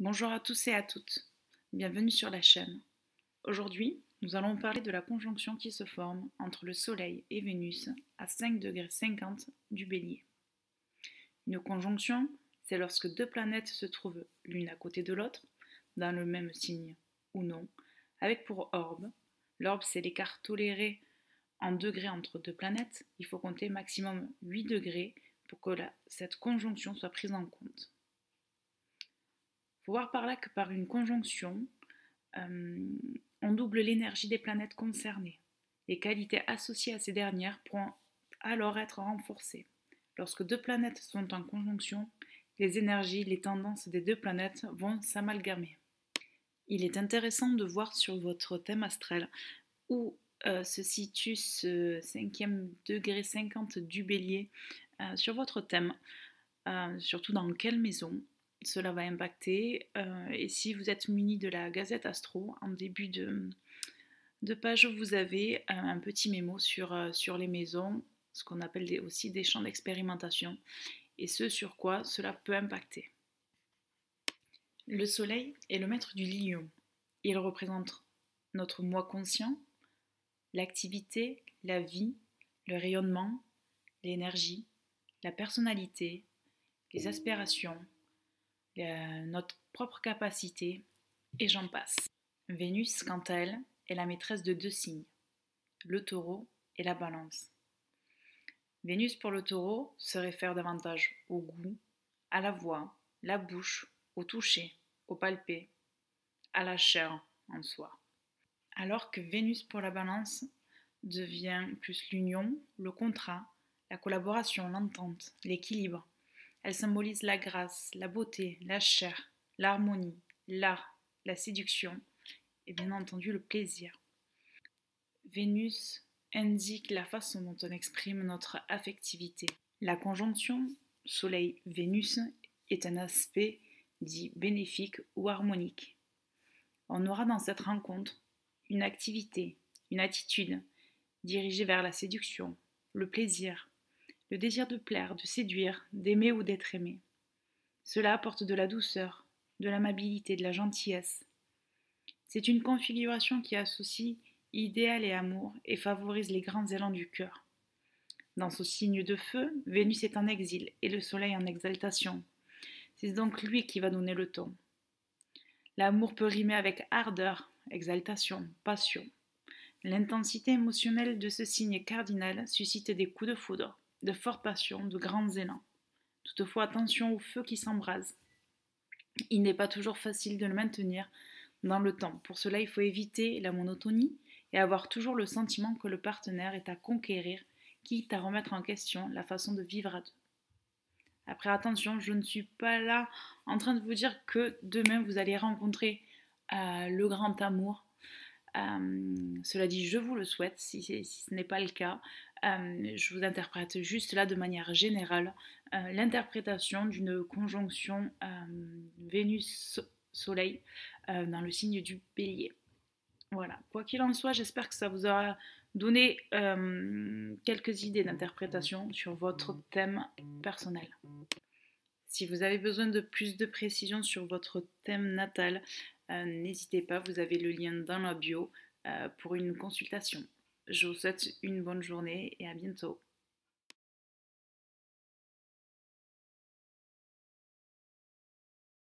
Bonjour à tous et à toutes, bienvenue sur la chaîne. Aujourd'hui, nous allons parler de la conjonction qui se forme entre le Soleil et Vénus à 5,50 du Bélier. Une conjonction, c'est lorsque deux planètes se trouvent l'une à côté de l'autre, dans le même signe ou non, avec pour l'orbe c'est l'écart toléré en degrés entre deux planètes, il faut compter maximum 8 degrés pour que cette conjonction soit prise en compte. Il faut voir par là que par une conjonction, on double l'énergie des planètes concernées. Les qualités associées à ces dernières pourront alors être renforcées. Lorsque deux planètes sont en conjonction, les énergies, les tendances des deux planètes vont s'amalgamer. Il est intéressant de voir sur votre thème astral où se situe ce 5e degré 50 du Bélier sur votre thème, surtout dans quelle maison cela va impacter. Et si vous êtes muni de la Gazette Astro, en début de page, vous avez un petit mémo sur les maisons, ce qu'on appelle aussi des champs d'expérimentation, et ce sur quoi cela peut impacter. Le Soleil est le maître du lion. Il représente notre moi conscient, l'activité, la vie, le rayonnement, l'énergie, la personnalité, les aspirations, notre propre capacité, et j'en passe. Vénus, quant à elle, est la maîtresse de deux signes, le taureau et la balance. Vénus pour le taureau se réfère davantage au goût, à la voix, la bouche, au toucher, au palpé, à la chair en soi. Alors que Vénus pour la balance devient plus l'union, le contrat, la collaboration, l'entente, l'équilibre. Elle symbolise la grâce, la beauté, la chair, l'harmonie, l'art, la séduction et bien entendu le plaisir. Vénus indique la façon dont on exprime notre affectivité. La conjonction Soleil-Vénus est un aspect dit bénéfique ou harmonique. On aura dans cette rencontre une activité, une attitude dirigée vers la séduction, le plaisir, le désir de plaire, de séduire, d'aimer ou d'être aimé. Cela apporte de la douceur, de l'amabilité, de la gentillesse. C'est une configuration qui associe idéal et amour et favorise les grands élans du cœur. Dans ce signe de feu, Vénus est en exil et le Soleil en exaltation. C'est donc lui qui va donner le ton. L'amour peut rimer avec ardeur, exaltation, passion. L'intensité émotionnelle de ce signe cardinal suscite des coups de foudre, de fortes passions, de grands élans. Toutefois, attention au feu qui s'embrase. Il n'est pas toujours facile de le maintenir dans le temps. Pour cela, il faut éviter la monotonie et avoir toujours le sentiment que le partenaire est à conquérir, quitte à remettre en question la façon de vivre à deux. Après, attention, je ne suis pas là en train de vous dire que demain vous allez rencontrer le grand amour. Cela dit, je vous le souhaite si ce n'est pas le cas. Je vous interprète juste là de manière générale l'interprétation d'une conjonction Vénus-Soleil dans le signe du Bélier. Voilà, quoi qu'il en soit, j'espère que ça vous aura donné quelques idées d'interprétation sur votre thème personnel. Si vous avez besoin de plus de précisions sur votre thème natal, n'hésitez pas, vous avez le lien dans la bio pour une consultation. Je vous souhaite une bonne journée et à bientôt.